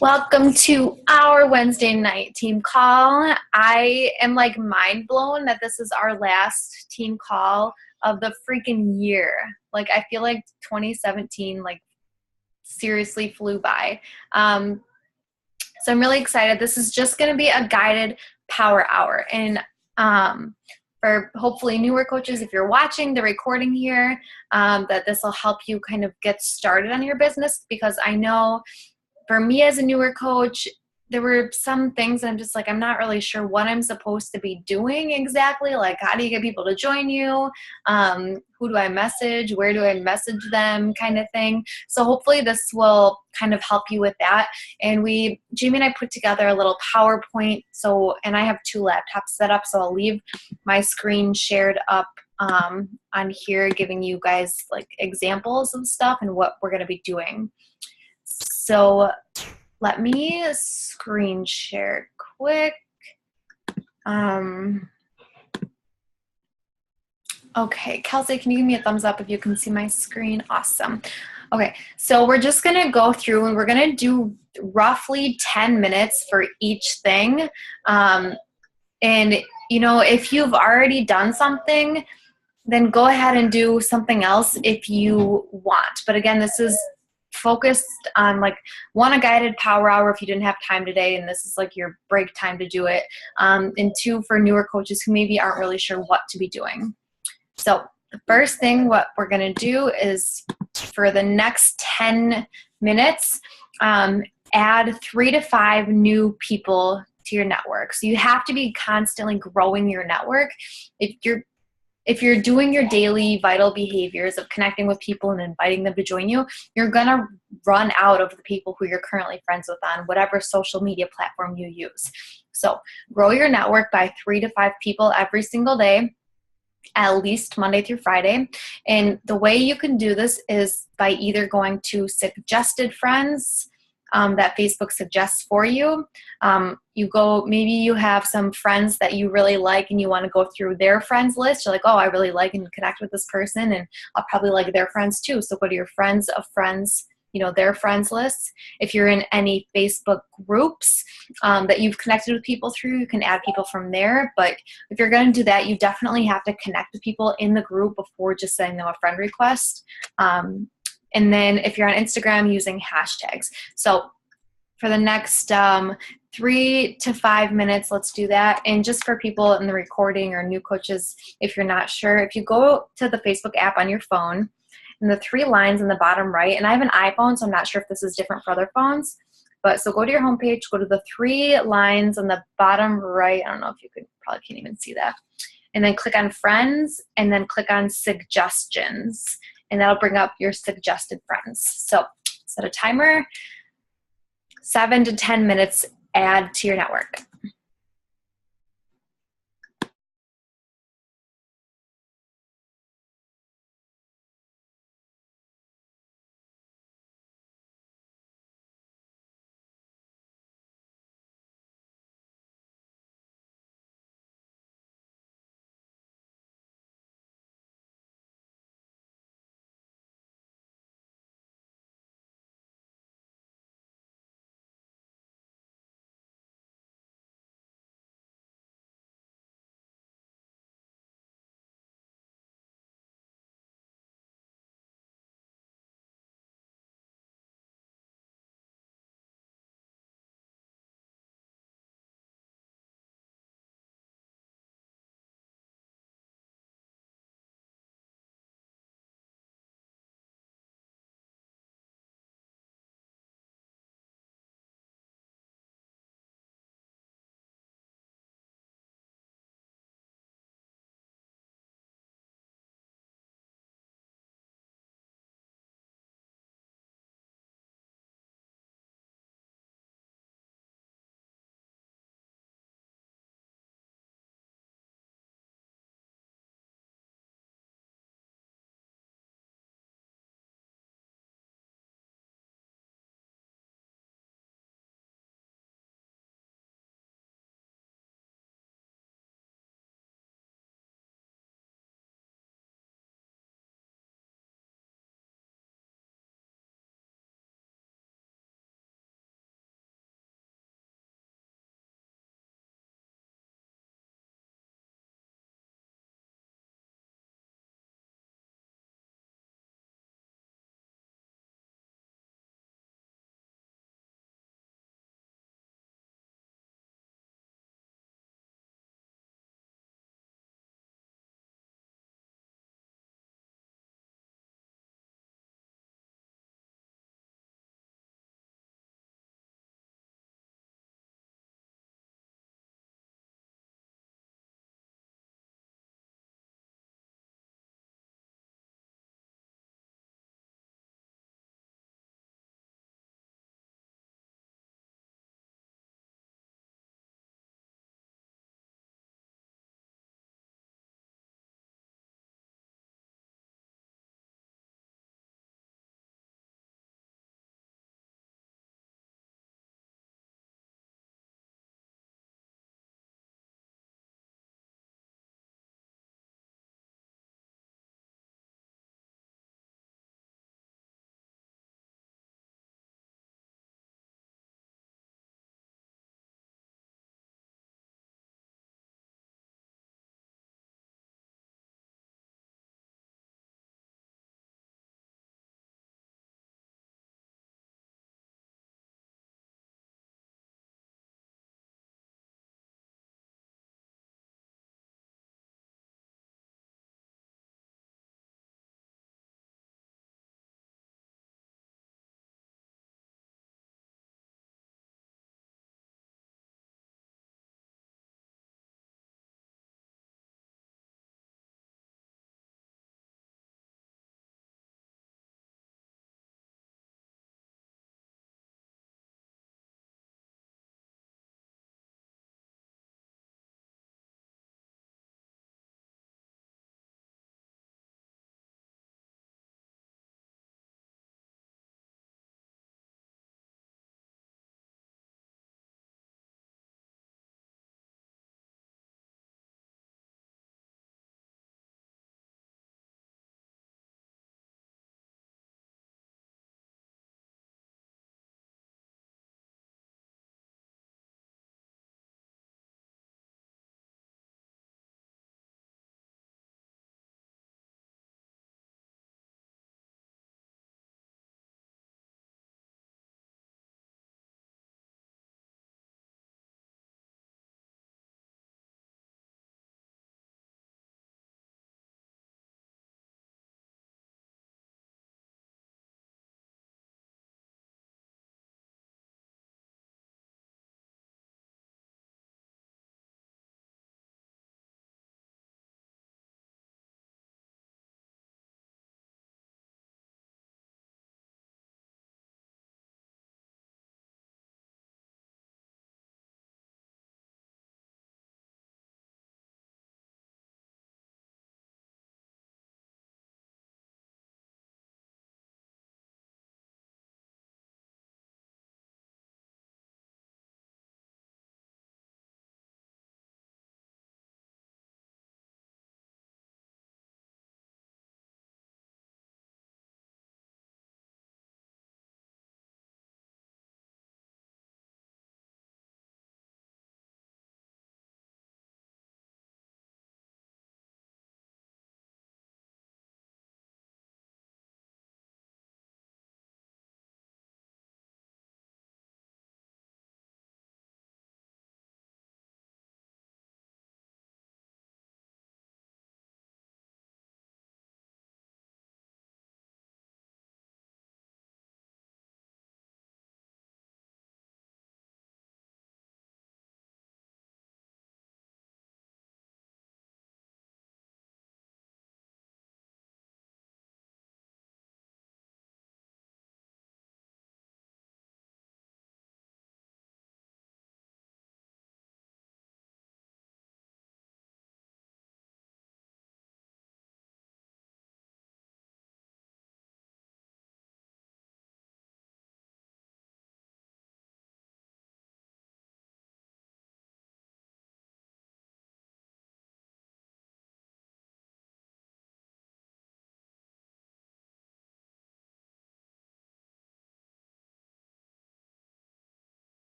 Welcome to our Wednesday night team call. I am like mind blown that this is our last team call of the freaking year. Like I feel like 2017 like seriously flew by. So I'm really excited. This is just going to be a guided power hour. And for hopefully newer coaches, if you're watching the recording here, that this will help you kind of get started on your business, because I know for me as a newer coach, there were some things I'm just like, I'm not really sure what I'm supposed to be doing exactly. Like, how do you get people to join you? Who do I message? Where do I message them? Kind of thing. So hopefully this will kind of help you with that. And Jamie and I put together a little PowerPoint. And I have two laptops set up. So I'll leave my screen shared up on here, giving you guys like examples of stuff and what we're going to be doing. So let me screen share quick. Okay, Kelsey, can you give me a thumbs up if you can see my screen? Awesome. Okay, so we're just going to go through and we're going to do roughly 10 minutes for each thing. And, you know, if you've already done something, then go ahead and do something else if you want. But again, this is focused on like one, a guided power hour if you didn't have time today and this is like your break time to do it. And two, for newer coaches who maybe aren't really sure what to be doing. So the first thing what we're going to do is for the next 10 minutes, add 3 to 5 new people to your network. So you have to be constantly growing your network. If you're doing your daily vital behaviors of connecting with people and inviting them to join you, you're going to run out of the people who you're currently friends with on whatever social media platform you use. So grow your network by 3 to 5 people every single day, at least Monday through Friday. And the way you can do this is by either going to suggested friends that Facebook suggests for you. Maybe you have some friends that you really like and you want to go through their friends list. You're like, oh, I really like and connect with this person and I'll probably like their friends too. So go to your friends of friends, their friends lists. If you're in any Facebook groups that you've connected with people through, you can add people from there. But if you're going to do that, you definitely have to connect with people in the group before just sending them a friend request. And then if you're on Instagram, using hashtags. So for the next 3 to 5 minutes, let's do that. And just for people in the recording or new coaches, if you're not sure, if you go to the Facebook app on your phone, and the 3 lines in the bottom right, and I have an iPhone, so I'm not sure if this is different for other phones, but so go to your homepage, go to the 3 lines on the bottom right. I don't know if you probably can't even see that. And then click on friends and then click on suggestions. And that'll bring up your suggested friends. So set a timer, 7 to 10 minutes, add to your network.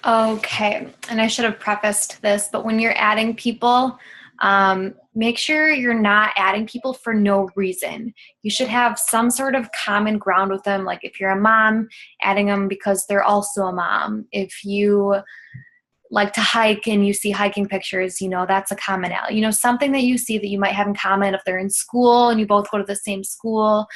Okay, and I should have prefaced this, but when you're adding people, make sure you're not adding people for no reason. You should have some sort of common ground with them. Like if you're a mom, adding them because they're also a mom. If you like to hike and you see hiking pictures, that's a commonality. Something that you see that you might have in common if they're in school and you both go to the same school,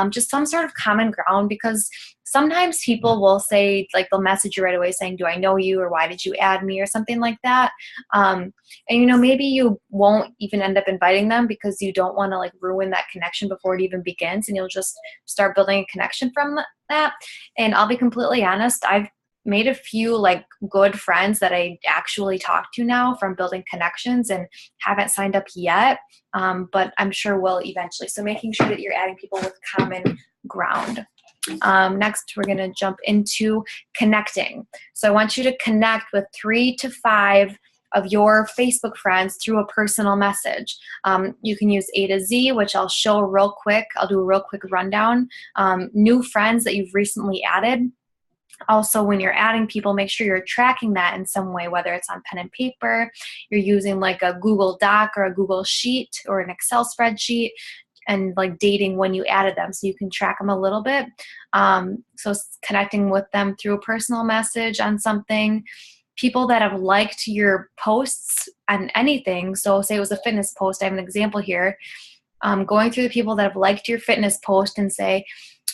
just some sort of common ground, because sometimes people will say, like, they'll message you right away saying, do I know you, or why did you add me, or something like that. And maybe you won't even end up inviting them because you don't want to like ruin that connection before it even begins, and you'll just start building a connection from that. And I'll be completely honest, I've made a few like good friends that I actually talk to now from building connections, and haven't signed up yet, but I'm sure will eventually. So making sure that you're adding people with common ground. Next, we're going to jump into connecting. So I want you to connect with 3 to 5 of your Facebook friends through a personal message. You can use A to Z, which I'll show real quick. I'll do a real quick rundown. New friends that you've recently added. Also, when you're adding people, make sure you're tracking that in some way, whether it's on pen and paper, you're using like a Google Doc or a Google Sheet or an Excel spreadsheet, and like dating when you added them so you can track them a little bit. So connecting with them through a personal message on something. People that have liked your posts on anything. So say it was a fitness post. I have an example here. Going through the people that have liked your fitness post and say,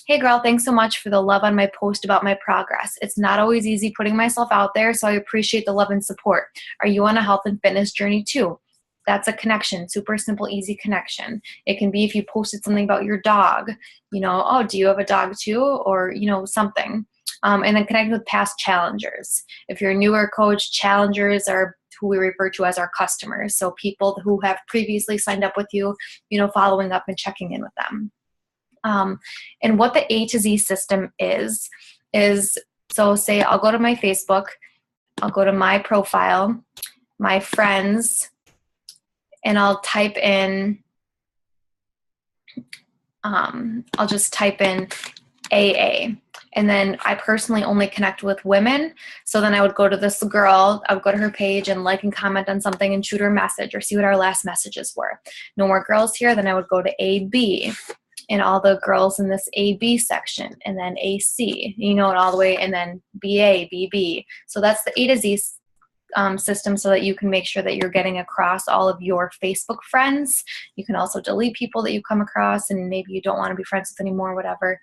hey girl, thanks so much for the love on my post about my progress. It's not always easy putting myself out there, so I appreciate the love and support. Are you on a health and fitness journey too? That's a connection, super simple, easy connection. It can be if you posted something about your dog, oh, do you have a dog too? Or, something. And then connecting with past challengers. If you're a newer coach, challengers are who we refer to as our customers. So people who have previously signed up with you, following up and checking in with them. And what the A to Z system is so say I'll go to my Facebook, I'll go to my profile, my friends, and I'll type in, I'll just type in AA. And then I personally only connect with women. So then I would go to this girl, I would go to her page and like and comment on something and shoot her a message or see what our last messages were. No more girls here. Then I would go to AB and all the girls in this AB section, and then AC, and all the way, and then BA, BB. So that's the A to Z system, so that you can make sure that you're getting across all of your Facebook friends. You can also delete people that you come across and maybe you don't want to be friends with anymore, whatever.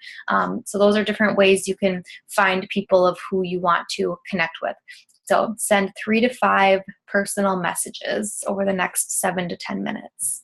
So those are different ways you can find people of who you want to connect with. So send 3 to 5 personal messages over the next 7 to 10 minutes.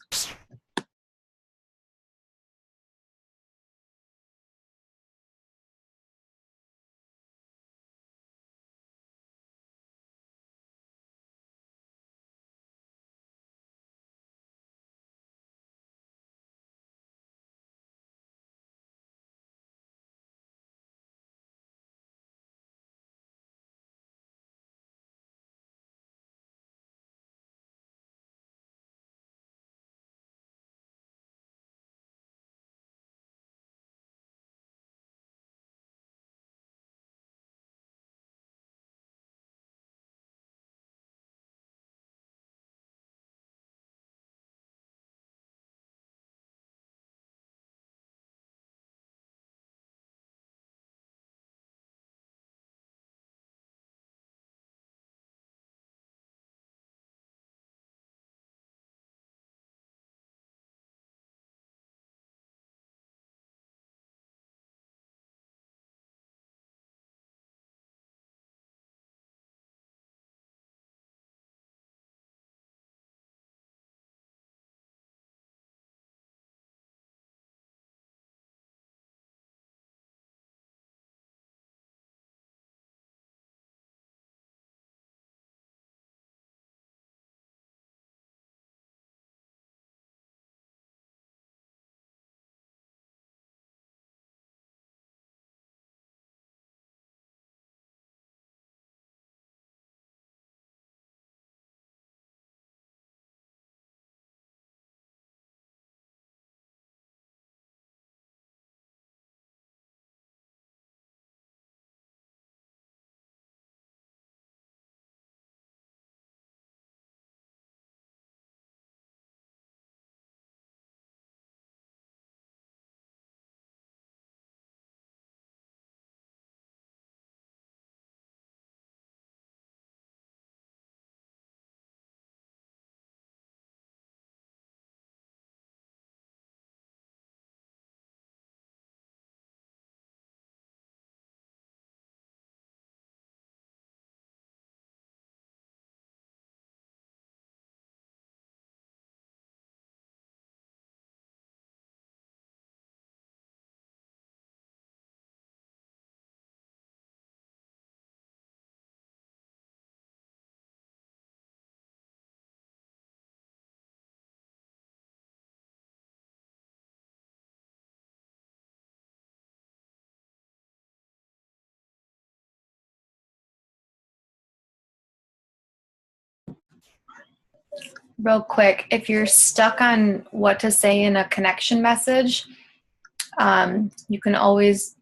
Real quick, if you're stuck on what to say in a connection message, you can always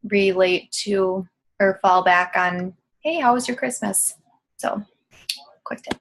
relate to or fall back on, hey, how was your Christmas? So, quick tip.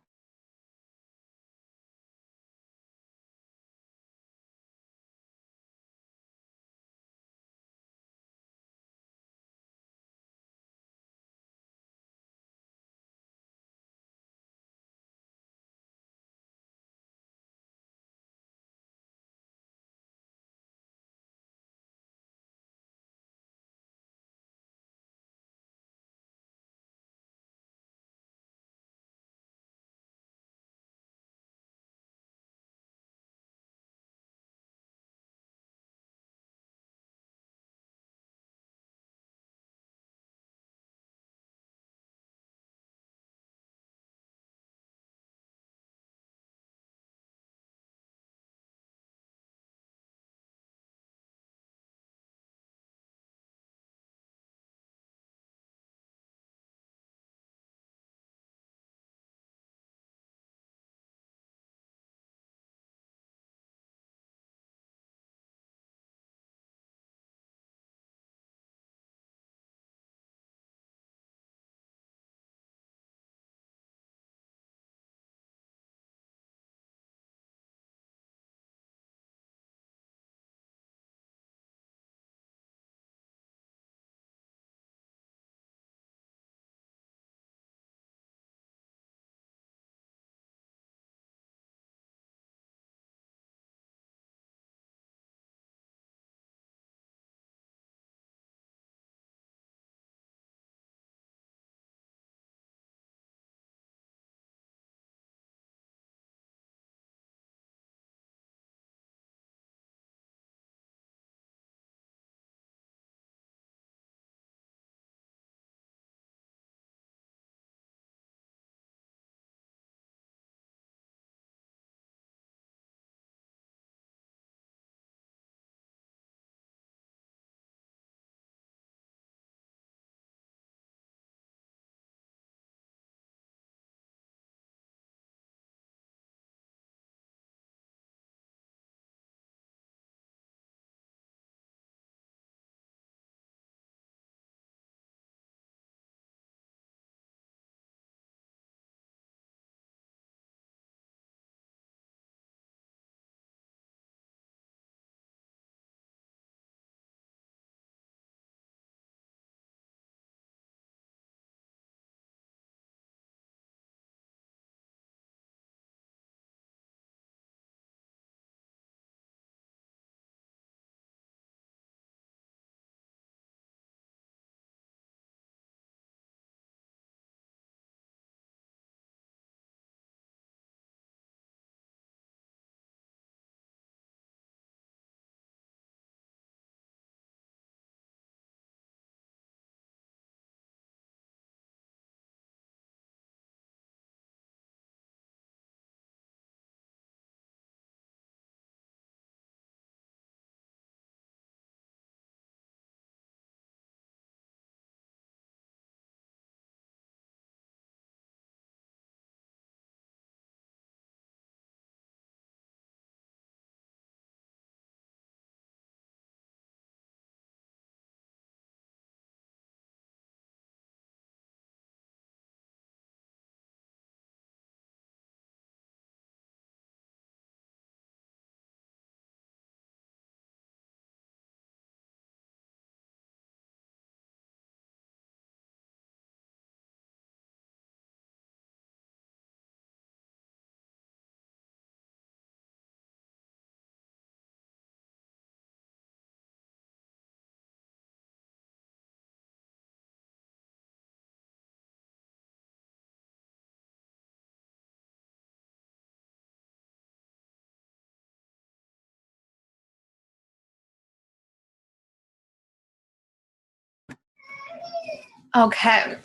Okay.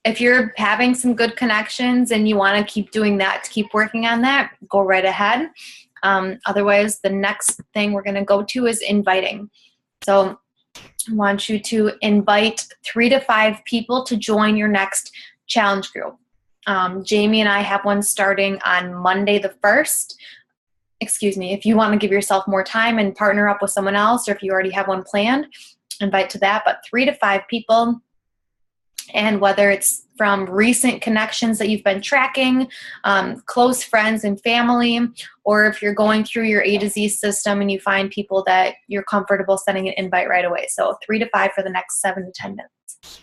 If you're having some good connections and you want to keep doing that, to keep working on that, go right ahead. Otherwise, the next thing we're going to go to is inviting. So I want you to invite 3 to 5 people to join your next challenge group. Jamie and I have one starting on Monday the 1st. Excuse me, if you want to give yourself more time and partner up with someone else, or if you already have one planned, invite to that, but 3 to 5 people. And whether it's from recent connections that you've been tracking, close friends and family, or if you're going through your A to Z system and you find people that you're comfortable sending an invite right away. So 3 to 5 for the next 7 to 10 minutes.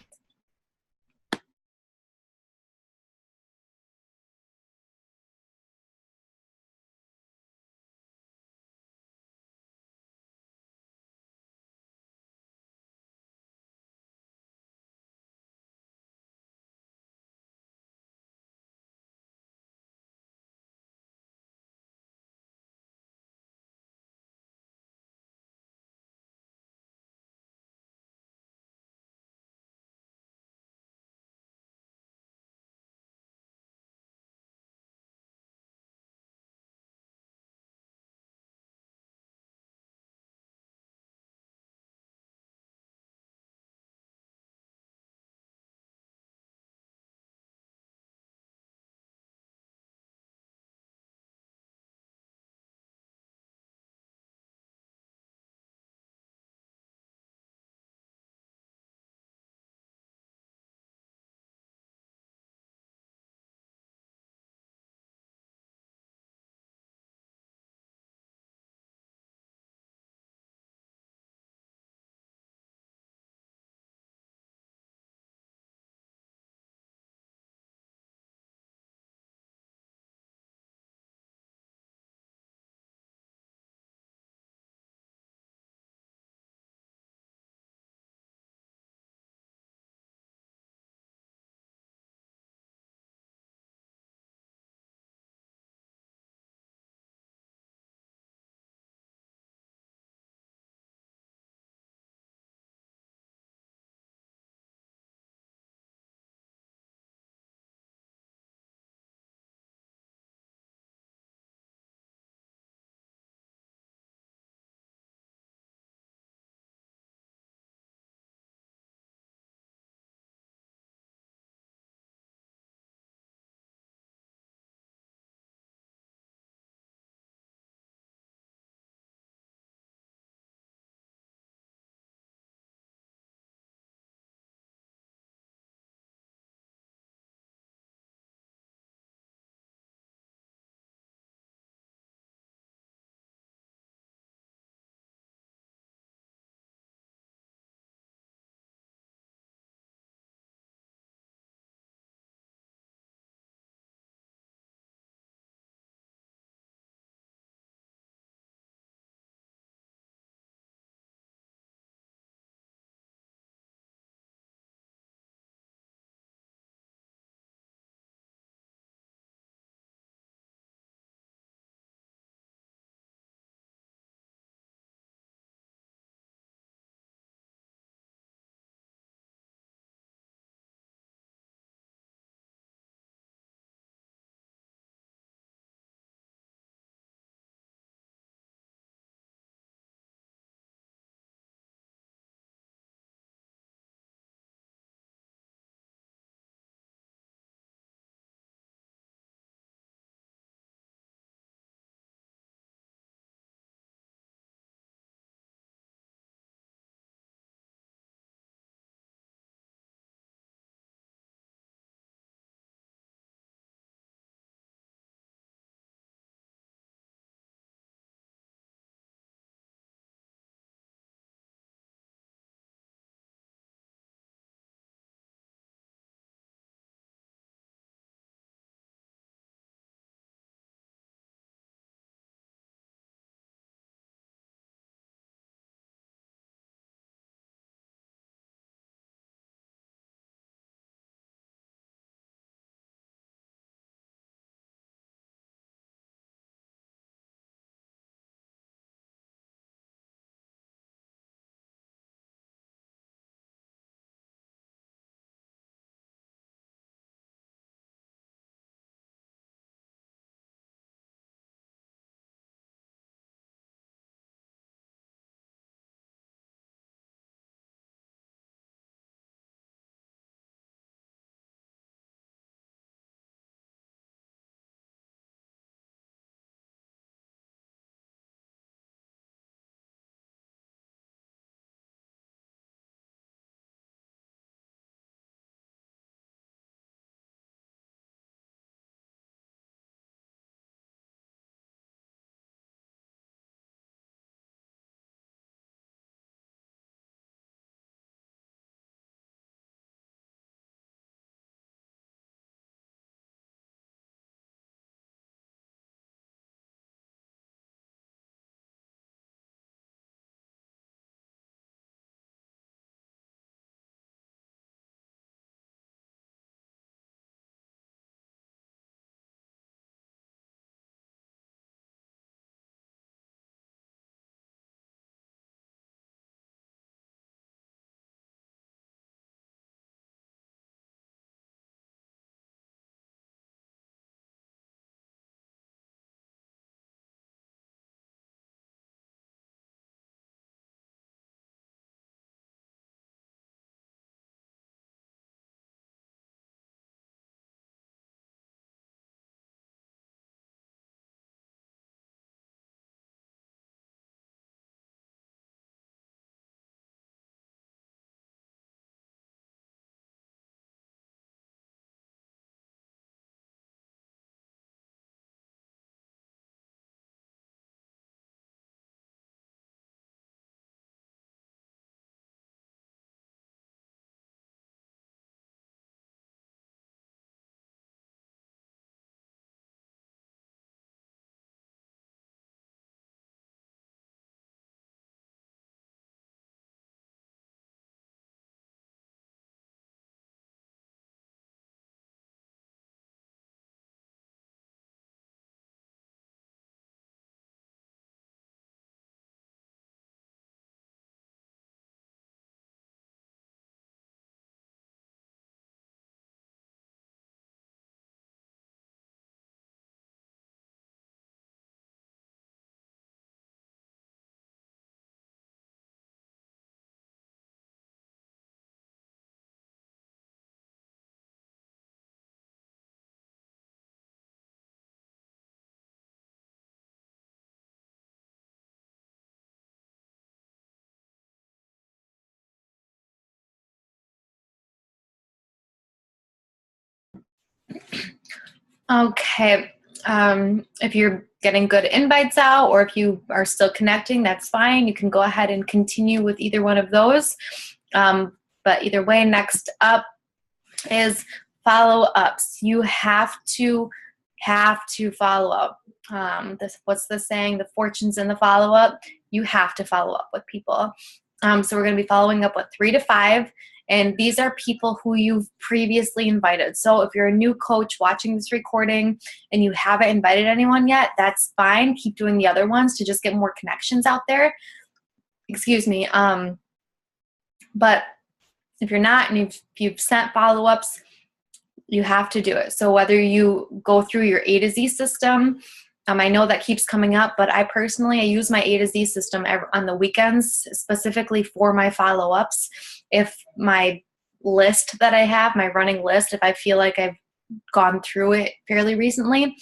Okay. If you're getting good invites out or if you are still connecting, that's fine. You can go ahead and continue with either one of those. But either way, next up is follow-ups. You have to follow up. What's the saying? The fortune's in the follow-up. You have to follow up with people. So we're going to be following up with 3 to 5, and these are people who you've previously invited. So if you're a new coach watching this recording and you haven't invited anyone yet, that's fine. Keep doing the other ones to just get more connections out there. Excuse me. But if you're not and you've sent follow-ups, you have to do it. So whether you go through your A to Z system, I know that keeps coming up, but I use my A to Z system on the weekends specifically for my follow-ups. If my list that I have, my running list, if I feel like I've gone through it fairly recently,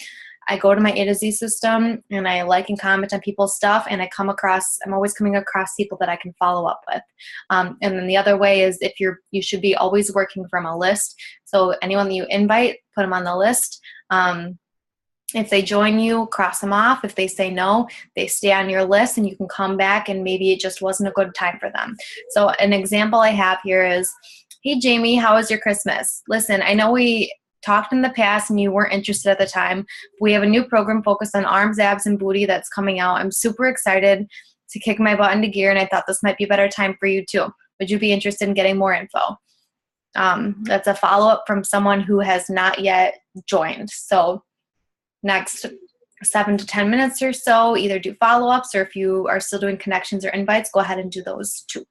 I go to my A to Z system and I like and comment on people's stuff, and I'm always coming across people that I can follow up with. And then the other way is you should be always working from a list. So anyone that you invite, put them on the list. If they join you, cross them off. If they say no, they stay on your list and you can come back and maybe it just wasn't a good time for them. So an example I have here is, hey Jamie, how was your Christmas? Listen, I know we talked in the past and you weren't interested at the time. We have a new program focused on arms, abs, and booty that's coming out. I'm super excited to kick my butt into gear, and I thought this might be a better time for you too. Would you be interested in getting more info? That's a follow-up from someone who has not yet joined. So next 7 to 10 minutes or so, either do follow-ups, or if you are still doing connections or invites, go ahead and do those too.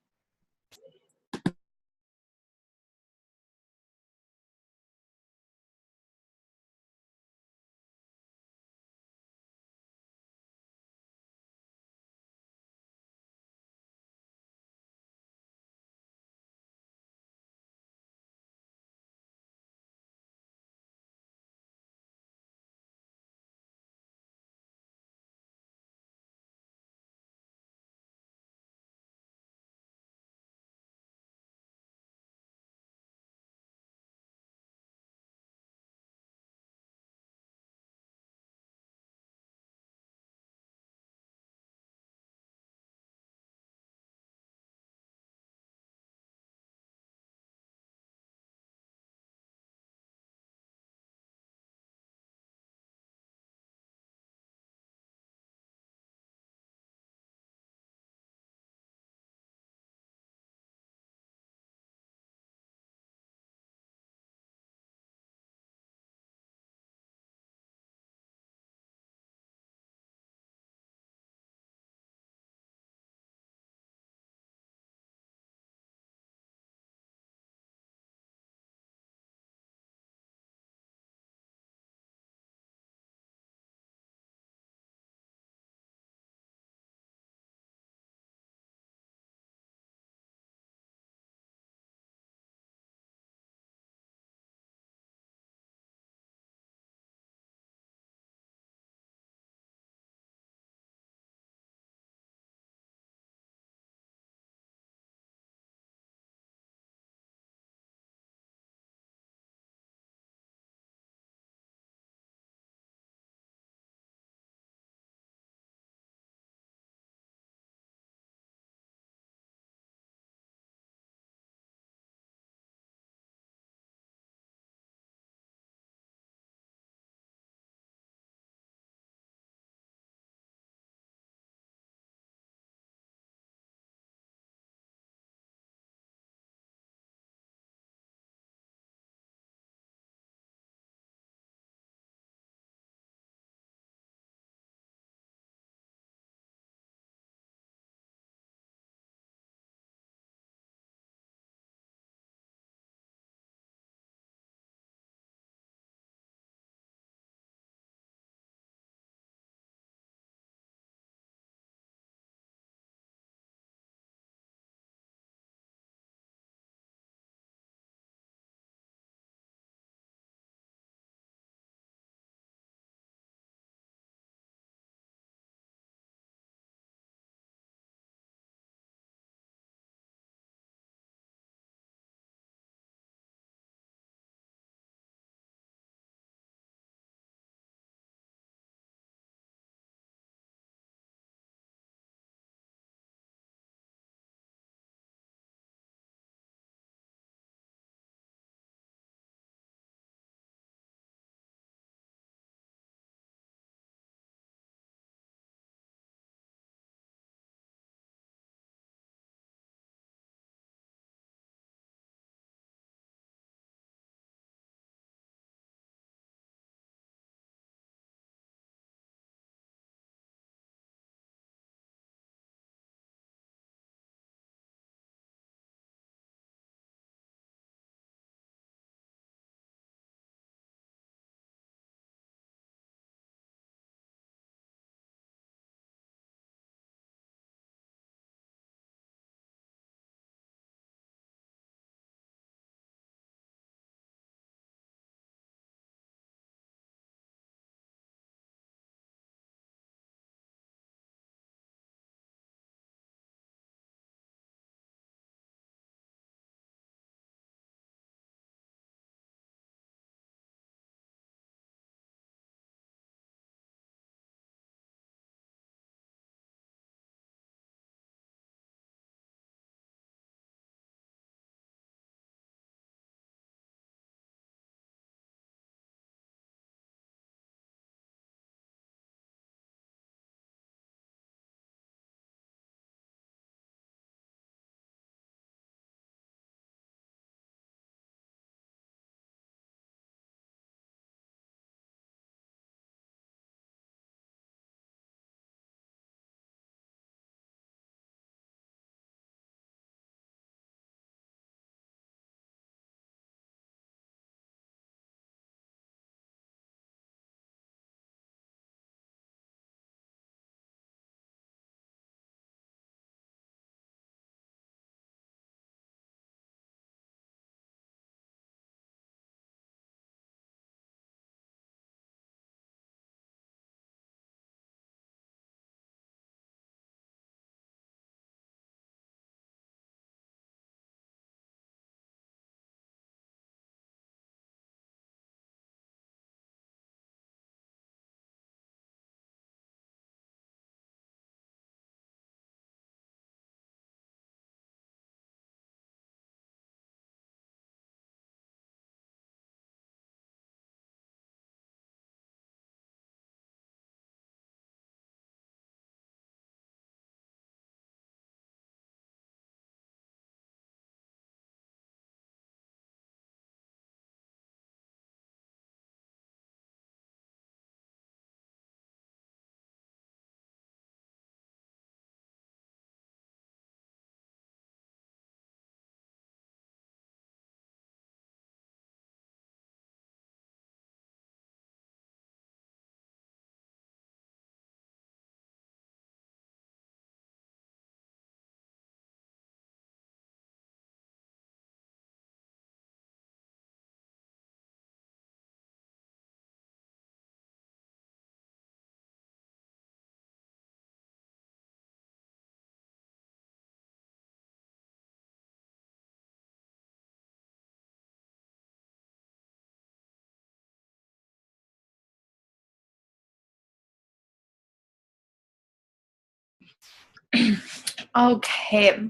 Okay.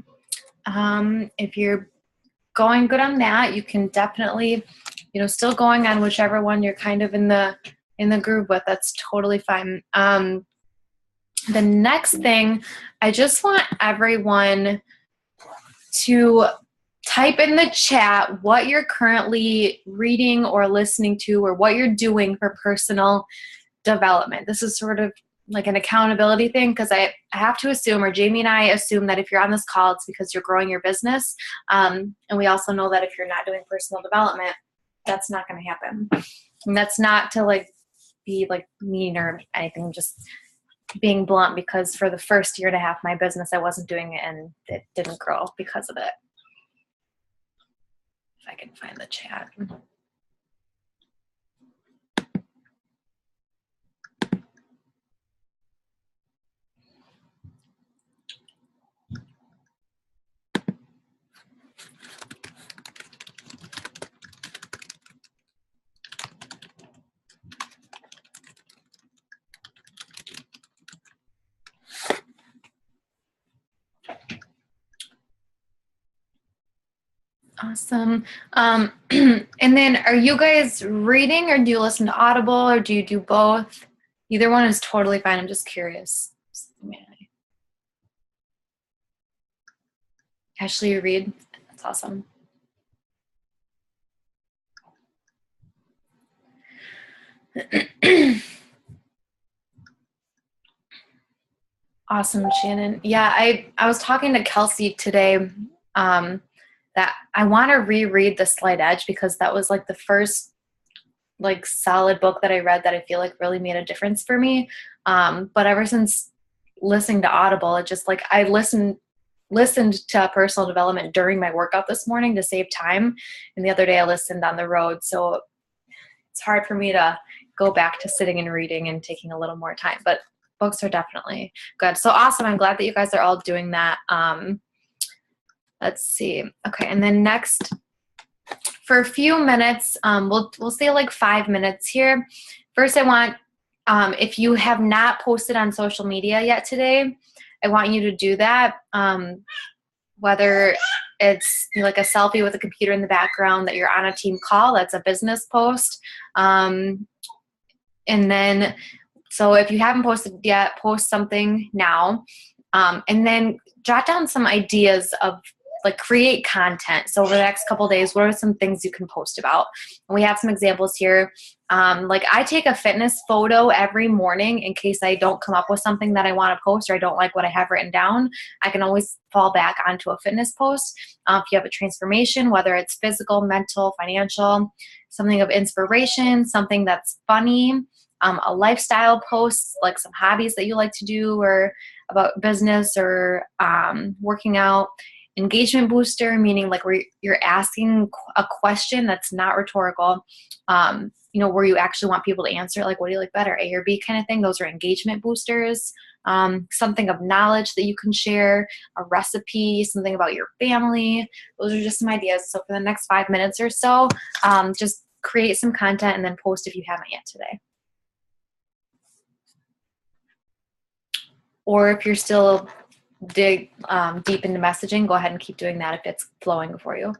If you're going good on that, you can definitely, still going on whichever one you're kind of in the groove with. That's totally fine. The next thing, I just want everyone to type in the chat what you're currently reading or listening to, or what you're doing for personal development. This is sort of like an accountability thing, because I have to assume, or Jamie and I assume, that if you're on this call, it's because you're growing your business. And we also know that if you're not doing personal development, that's not going to happen. And that's not to be mean or anything, just being blunt, because for the first year and a half of my business, I wasn't doing it and it didn't grow because of it. If I can find the chat. Awesome. And then, are you guys reading, or do you listen to Audible, or do you do both? Either one is totally fine. I'm just curious. Ashley, you read? That's awesome. Awesome, Shannon. Yeah, I was talking to Kelsey today that I want to reread The Slight Edge, because that was the first solid book that I read that I feel really made a difference for me. But ever since listening to Audible, it just I listened to personal development during my workout this morning to save time, and the other day I listened on the road, so it's hard for me to go back to sitting and reading and taking a little more time, but books are definitely good. So awesome. I'm glad that you guys are all doing that. Let's see. Okay. And then next, for a few minutes, we'll say 5 minutes here. First, I want, if you have not posted on social media yet today, I want you to do that. Whether it's a selfie with a computer in the background, that you're on a team call, that's a business post. And then, so if you haven't posted yet, post something now. And then jot down some ideas of create content. So over the next couple of days, what are some things you can post about? And we have some examples here. I take a fitness photo every morning in case I don't come up with something that I want to post, or I don't like what I have written down. I can always fall back onto a fitness post. If you have a transformation, whether it's physical, mental, financial, something of inspiration, something that's funny, a lifestyle post, some hobbies that you like to do, or about business, or working out. Engagement booster, meaning where you're asking a question that's not rhetorical, where you actually want people to answer, what do you like better, A or B kind of thing. Those are engagement boosters. Something of knowledge that you can share, a recipe, something about your family. Those are just some ideas. So for the next 5 minutes or so, just create some content and then post if you haven't yet today. Or if you're still deep into messaging, go ahead and keep doing that if it's flowing for you.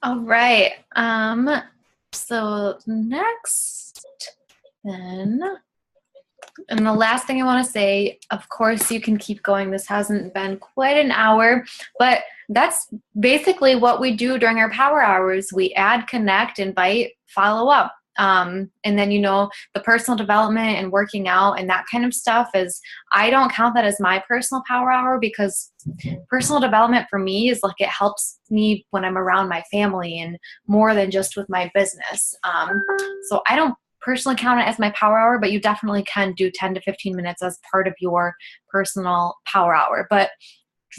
All right. So next then, and the last thing I want to say, of course, you can keep going. This hasn't been quite an hour, but that's basically what we do during our power hours. We add, connect, invite, follow up. And then, the personal development and working out and that kind of stuff I don't count that as my personal power hour, because personal development for me is like, it helps me when I'm around my family and more than just with my business. So I don't personally count it as my power hour, but you definitely can do 10 to 15 minutes as part of your personal power hour. But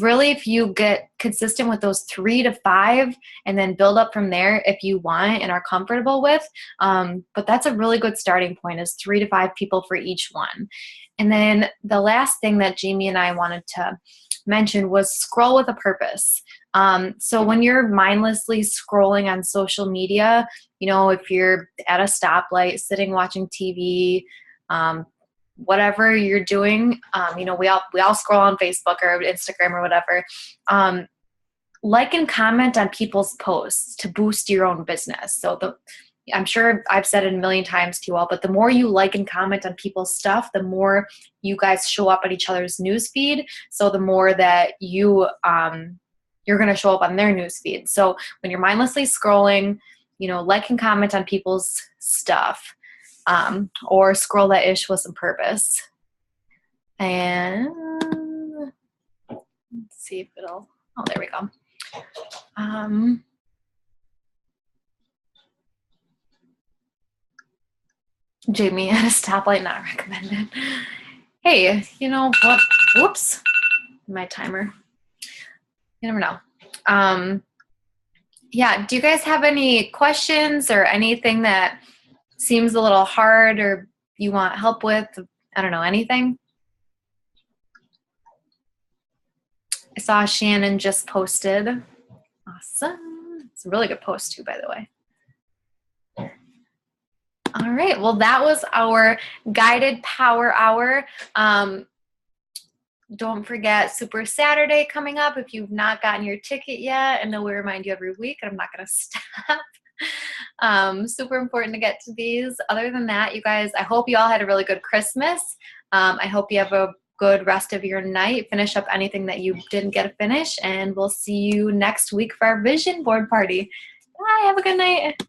really, if you get consistent with those 3 to 5 and then build up from there if you want and are comfortable with, but that's a really good starting point, is 3 to 5 people for each one. And then the last thing that Jamie and I wanted to mention was scroll with a purpose. So when you're mindlessly scrolling on social media, if you're at a stoplight, sitting watching TV, whatever you're doing, we all scroll on Facebook or Instagram or whatever. Like and comment on people's posts to boost your own business. So I'm sure I've said it a million times to you all, but the more you like and comment on people's stuff, the more you guys show up at each other's newsfeed. So the more that you're going to show up on their newsfeed. So when you're mindlessly scrolling, like and comment on people's stuff, or scroll that ish with some purpose. And let's see if oh, there we go. Jamie at a stoplight, not recommended. Hey, you know what? Whoops. My timer. You never know. Yeah, do you guys have any questions or anything that seems a little hard or you want help with? I don't know, anything? I saw Shannon just posted. Awesome. It's a really good post too, by the way. All right, well, that was our guided power hour. Don't forget Super Saturday coming up if you've not gotten your ticket yet. I know we remind you every week, and I'm not going to stop. Super important to get to these. Other than that, you guys, I hope you all had a really good Christmas. I hope you have a good rest of your night. Finish up anything that you didn't get to finish, and we'll see you next week for our vision board party. Bye. Have a good night.